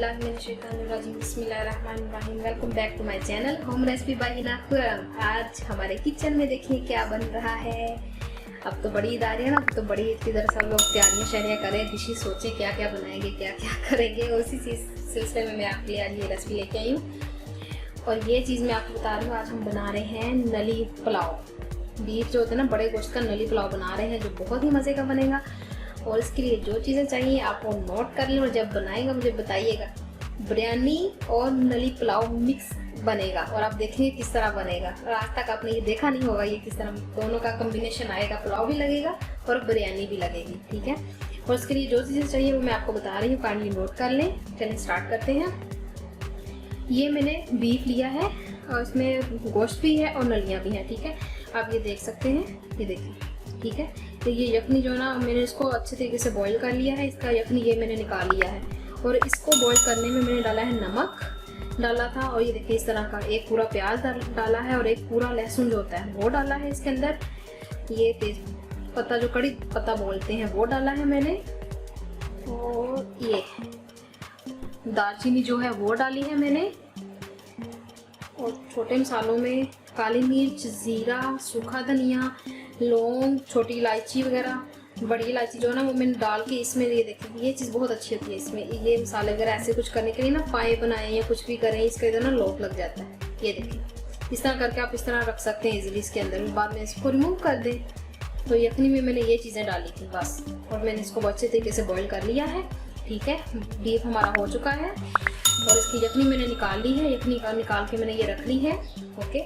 बिस्मिल्लाहिर्रहमानिर्रहीम। Welcome back to my channel home recipe by Hina Khurram. आज हमारे किचन में देखिए क्या बन रहा है। अब तो बड़ी ईद आ रही है ना, तो बड़ी ईद की तरह सब लोग तैयारियां शैरियाँ करें, डिशेज सोचे क्या क्या बनाएंगे क्या क्या करेंगे। उसी सिलसिले में मैं आपके लिए आज ये रेसिपी लेके आई हूँ। और ये चीज़ मैं आपको बता रही हूँ, आज हम बना रहे हैं नली पुलाव। बीफ जो होता है ना, बड़े गोश्त का नली पुलाव बना रहे हैं, जो बहुत ही मज़े का बनेगा। और इसके लिए जो चीज़ें चाहिए आप वो नोट कर लें, और जब बनाएगा मुझे बताइएगा। बिरयानी और नली पुलाव मिक्स बनेगा और आप देखेंगे किस तरह बनेगा। और आज तक आपने ये देखा नहीं होगा, ये किस तरह दोनों का कॉम्बिनेशन आएगा। पुलाव भी लगेगा और बिरयानी भी लगेगी, ठीक है। और इसके लिए जो चीज़ें चाहिए वो मैं आपको बता रही हूँ, काइंडली नोट कर लें। चलिए स्टार्ट करते हैं। ये मैंने बीफ लिया है और इसमें गोश्त भी है और नलियाँ भी हैं, ठीक है। आप ये देख सकते हैं, ये देखिए, ठीक है। तो ये यखनी जो है ना, मैंने इसको अच्छे तरीके से बॉईल कर लिया है। इसका यखनी ये मैंने निकाल लिया है और इसको बॉईल करने में मैंने डाला है नमक डाला था। और ये देखिए इस तरह का एक पूरा प्याज डाला है और एक पूरा लहसुन जो होता है वो डाला है इसके अंदर। ये तेज पत्ता जो कड़ी पत्ता बोलते हैं वो डाला है मैंने। और ये दालचीनी जो है वो डाली है मैंने। और छोटे मसालों में काली मिर्च, ज़ीरा, सूखा धनिया, लौंग, छोटी इलायची वगैरह, बड़ी इलायची जो है ना वो मैंने डाल के इसमें, ये देखिए ये चीज़ बहुत अच्छी होती है इसमें। ये मसाले वगैरह ऐसे कुछ करने के लिए ना, पाए बनाए या कुछ भी करें, इसके इधर ना लॉक लग जाता है। ये देखिए इस तरह करके आप इस तरह रख सकते हैं इजीली इसके अंदर। बाद में इसको रिमूव कर दें। तो यखनी में मैंने ये चीज़ें डाली थी बस, और मैंने इसको अच्छे तरीके से बॉईल कर लिया है, ठीक है। बीफ हमारा हो चुका है और इसकी यखनी मैंने निकाल ली है। यखनी निकाल के मैंने ये रख ली है, ओके।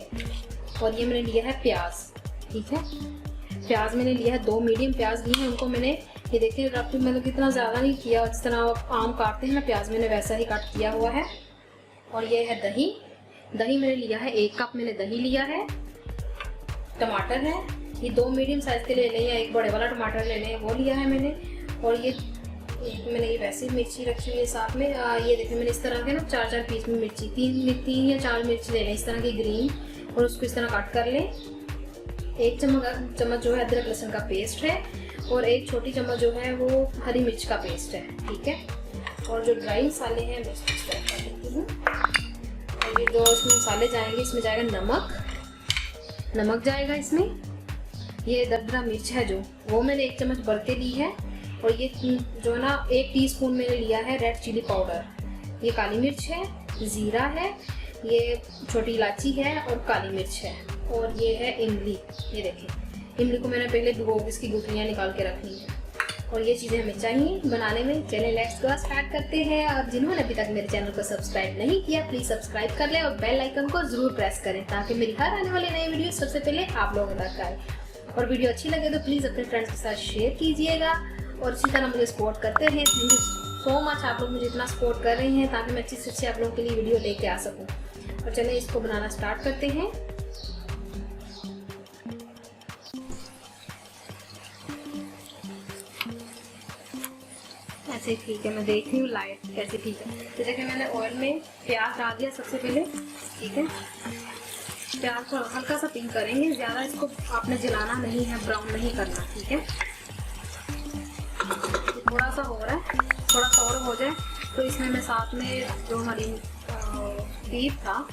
और ये मैंने लिया है प्याज, ठीक है। प्याज मैंने लिया है, 2 मीडियम प्याज लिए हैं। उनको मैंने, ये देखिए रफ मतलब कितना ज़्यादा नहीं किया, जिस तरह आप आम काटते हैं ना प्याज, मैंने वैसा ही काट किया हुआ है। और ये है दही। दही मैंने लिया है 1 कप मैंने दही लिया है। टमाटर है, ये 2 मीडियम साइज़ के ले लें या एक बड़े वाला टमाटर ले लें, वो लिया है मैंने। और ये मैंने ये वैसे मिर्ची रखी हुई है साथ में। ये देखिए मैंने इस तरह के ना 4-4 पीस में मिर्ची, 3 या 4 मिर्च ले लें इस तरह की ग्रीन, और उसको इस तरह काट कर लें। 1 चम्मच जो है अदरक लहसुन का पेस्ट है, और 1 छोटी चम्मच जो है वो हरी मिर्च का पेस्ट है, ठीक है। और जो ड्राई मसाले हैं मैं इसको इस तरह कर देती हूँ। और ये जो इसमें मसाले जाएंगे, इसमें जाएगा नमक जाएगा इसमें। ये दरदरा मिर्च है जो, वो मैंने 1 चम्मच भर के ली है। और ये जो है ना 1 टीस्पून मैंने लिया है रेड चिली पाउडर। ये काली मिर्च है, ज़ीरा है, ये छोटी इलायची है और काली मिर्च है। और ये है इमली। ये देखिए इमली को मैंने पहले भिगो के इसकी गुठलियाँ निकाल के रख ली हैं। और ये चीज़ें हमें चाहिए बनाने में। चलिए लेट्स गो स्टार्ट करते हैं। और जिन्होंने अभी तक मेरे चैनल को सब्सक्राइब नहीं किया, प्लीज़ सब्सक्राइब कर लें और बेल आइकन को ज़रूर प्रेस करें, ताकि मेरी हर आने वाली नई वीडियो सबसे पहले आप लोगों तक आए। और वीडियो अच्छी लगे तो प्लीज़ अपने फ्रेंड्स के साथ शेयर कीजिएगा और इसी तरह मुझे सपोर्ट करते रहें। थैंक यू सो मच, आप लोग मुझे इतना सपोर्ट कर रहे हैं ताकि मैं अच्छी से अच्छी आप लोगों के लिए वीडियो लेके आ सकूँ। और चलिए इसको बनाना स्टार्ट करते हैं। ऐसे ठीक है, मैं देख रही हूँ लाइट कैसे, ठीक है। तो देखिए मैंने ऑयल में प्याज डाल दिया सबसे पहले, ठीक है। प्याज को हल्का सा पिंक करेंगे, ज़्यादा इसको आपने जलाना नहीं है, ब्राउन नहीं करना, ठीक है। थोड़ा सा हो रहा है, थोड़ा सा और हो जाए तो इसमें मैं साथ में जो हमारी बीफ था,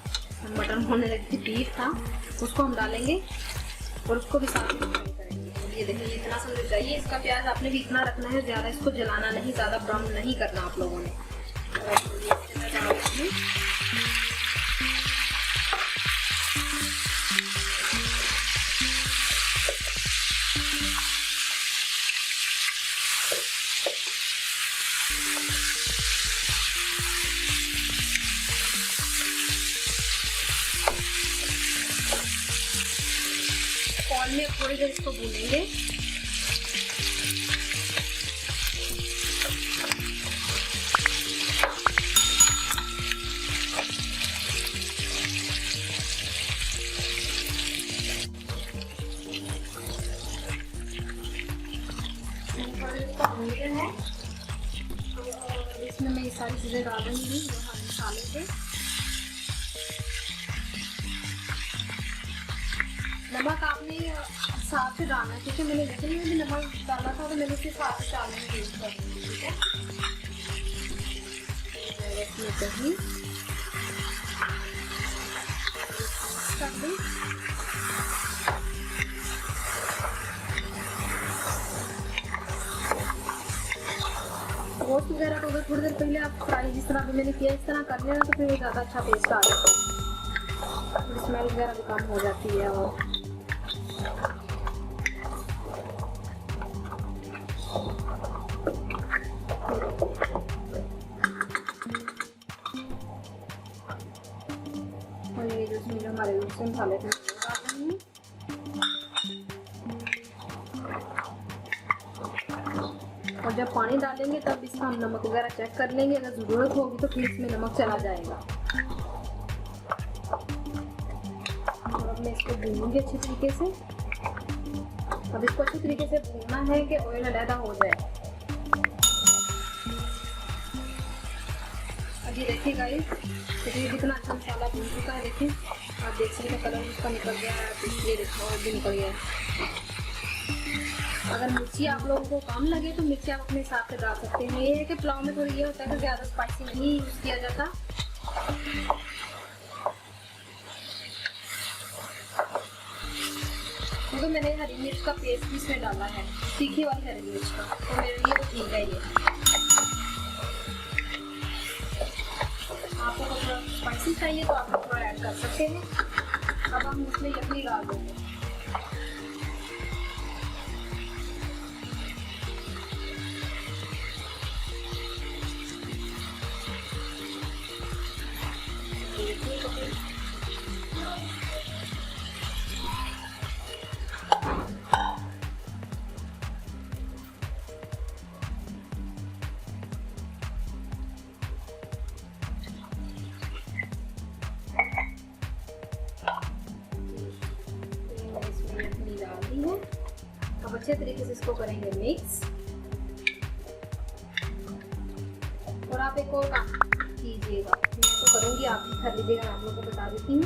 मटन होने लगी थी, बीफ था, उसको हम डालेंगे और उसको भी साथ में फ्राई करेंगे। ये देखिए इतना समझ जाइए, इसका प्याज आपने भी इतना रखना है, ज़्यादा इसको जलाना नहीं, ज़्यादा ब्राउन नहीं करना आप लोगों ने। ऑयल में थोड़ी देर इसको भूनेंगे। है इसमें मैं ये सारी चीज़ें डाल रही हूँ जो हमारे मसाले थे। नमक आपने साथ से डालना है, क्योंकि मैंने जैसे में भी नमक डाला था तो मैंने उसके साथ से डालने में यूज़ कर दी, ठीक है। इसमें दही गोश्त वगैरह को अगर थोड़ी देर पहले आप फ्राई जिस तरह भी मैंने किया इस तरह कर लेना तो फिर ज़्यादा अच्छा टेस्ट आ जाता है, स्मेल वगैरह भी कम हो जाती है। और ये जो इसमें जो हमारे दूसरे मसाले थे और जब पानी डालेंगे तब इसका हम नमक वगैरह चेक कर लेंगे, अगर ज़रूरत होगी तो फिर इसमें नमक चला जाएगा। और अब मैं इसको भूनूंगी अच्छी तरीके से। अब इसको अच्छी तरीके से भूनना है कि ऑयल अलग हो जाए। अब ये देखिए गाइस, देखिए कितना अच्छा मसाला भून चुका है। देखिए आप देख सकते हैं कलर उसका निकल गया है, इसलिए देखो और भी निकल गया है। अगर मिर्ची आप लोगों को कम लगे तो मिर्ची आप अपने हिसाब से डाल सकते हैं। ये है कि पुलाव में थोड़ी ये होता है कि ज़्यादा स्पाइसी नहीं यूज़ किया जाता। तो मैंने हरी मिर्च का पेस्ट भी इसमें डाला है, तीखी वाली हरी मिर्च का, तो मेरे लिए तो ठीक है। ये आपको थोड़ा स्पाइसी चाहिए तो आप थोड़ा ऐड कर सकते हैं। अब हम इसमें यखनी डाल देंगे। अब अच्छे तरीके से इसको करेंगे मिक्स। और आप एक और काम कीजिएगा, मैं तो करूँगी, आप भी कर लीजिएगा। आप लोगों को बता देती हूँ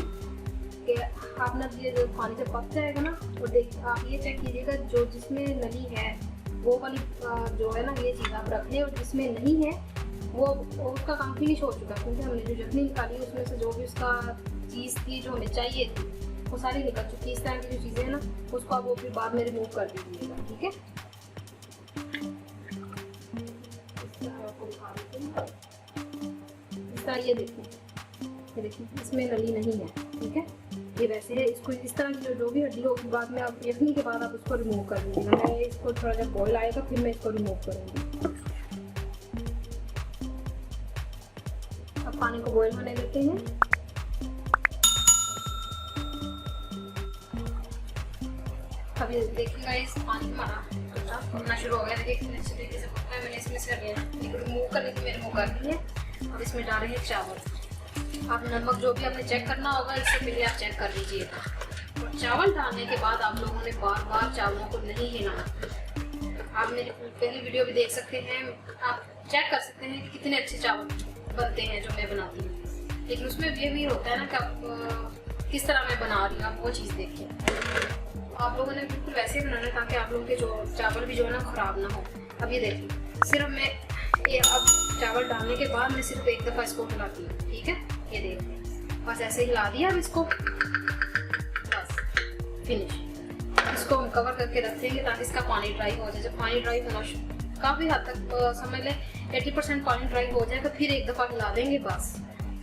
कि आप ना ये जो पानी जब पक जाएगा ना, तो देख आप ये चेक कीजिएगा जो जिसमें नली है वो वाली जो है ना ये चीज़ आप रख लें, और जिसमें नहीं है वो उसका काम फिनिश हो चुका है, क्योंकि हमने जो यखनी निकाली उसमें से जो भी उसका चीज़ थी जो हमें चाहिए थी वो सारी निकल चुकी है। इस तरह की जो चीज़ें हैं ना उसको आप वो फिर बाद में रिमूव कर दीजिएगा, ठीक है। इस तरह ये देखिए इसमें नली नहीं है, ठीक है। ये वैसे है, इसको इस तरह की जो भी हड्डी होगी बाद में आप यखनी के बाद आप उसको रिमूव कर दीजिएगा। मैं इसको थोड़ा जब बॉयल आएगा फिर मैं इसको रिमूव करूँगी। अब पानी को बॉयल होने देते हैं। अभी देखिएगा इस पानी हमारा भुनना शुरू हो गया। देखिए कितने अच्छे तरीके से भुना है। मैंने इसमें से रिमूव करने की मैंने रिमूव कर दी है। अब इसमें डाल रहे हैं चावल। आप नमक जो भी आपने चेक करना होगा इससे पहले आप चेक कर लीजिएगा। और चावल डालने के बाद आप लोगों ने बार बार चावलों को नहीं हिलाना। आप मेरी पहली वीडियो भी देख सकते हैं, आप चेक कर सकते हैं कि कितने अच्छे चावल बनते हैं जो मैं बनाती हूँ। लेकिन उसमें ये भी होता है ना कि आप किस तरह मैं बना रही हूँ, आप वो चीज़ देखिए। आप लोगों ने बिल्कुल वैसे ही बनाना ताकि आप लोगों के जो चावल भी जो है ना ख़राब ना हो। अब ये देखिए सिर्फ मैं ये अब चावल डालने के बाद मैं सिर्फ एक दफ़ा इसको हिलाती हूँ, ठीक है। ये देखिए बस ऐसे हिला दिया। अब इसको बस फिनिश। इसको हम कवर करके रखेंगे ताकि इसका पानी ड्राई हो जाए। जब पानी ड्राई होना काफ़ी हद तक समझ लें 80% पानी ड्राई हो जाए तो फिर एक दफ़ा हिला देंगे। बस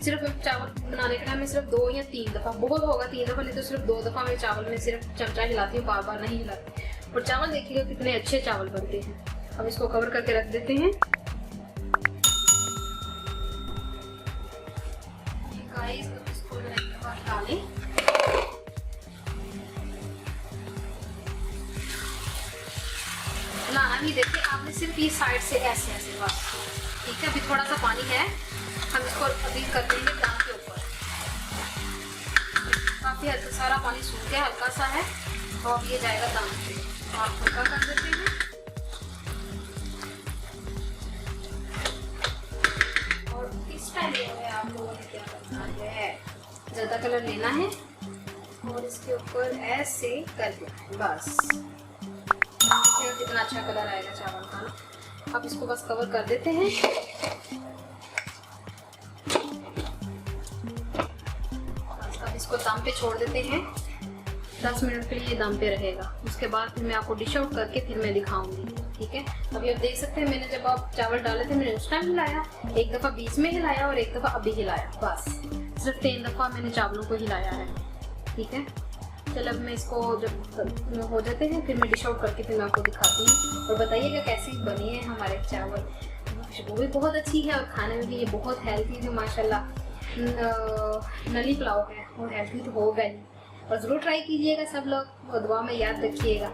सिर्फ चावल बनाने के टाइम में सिर्फ 2 या 3 दफ़ा, बहुत होगा 3 दफ़ा, नहीं तो सिर्फ 2 दफ़ा मैं चावल में सिर्फ चमचा हिलाती हूँ, बार बार नहीं हिलाती। और चावल देखिएगा कितने अच्छे चावल बनते हैं। अब इसको कवर करके रख देते हैं। गाइस इसको डालें। ना ही देखिए आपने सिर्फ ये साइड से ऐसे ऐसे बस, ठीक है। अभी थोड़ा सा पानी है, हम इसको अभी कर देंगे दाल के ऊपर। काफ़ी हद तक सारा पानी सूख गया, हल्का सा है, और ये जाएगा दाल पे। आप हल्का कर देते हैं। और इस टाइम जो है आप लोगों ने क्या करना है, ज़्यादा कलर लेना है और इसके ऊपर ऐसे कर देना है बस। कितना अच्छा कलर आएगा चावल का ना। अब इसको बस कवर कर देते हैं। इसको दम पे छोड़ देते हैं। 10 मिनट के लिए दम पे रहेगा। उसके बाद फिर मैं आपको डिश आउट करके फिर मैं दिखाऊंगी। ठीक है, अभी आप देख सकते हैं मैंने जब आप चावल डाले थे मैंने उस टाइम हिलाया, एक दफ़ा बीच में हिलाया और एक दफ़ा अभी हिलाया, बस सिर्फ 3 दफ़ा मैंने चावलों को हिलाया है। ठीक है, चलो अब मैं इसको जब हो जाते हैं फिर मैं डिश आउट करके फिर मैं आपको दिखाती हूँ और बताइएगा कैसी बनी है हमारे चावल। खुशबू भी बहुत अच्छी है और खाने में भी ये बहुत हेल्थी है माशाल्लाह। नली पुलाव है और हेल्थी तो होगा ही, और ज़रूर ट्राई कीजिएगा सब लोग और दुआ में याद रखिएगा।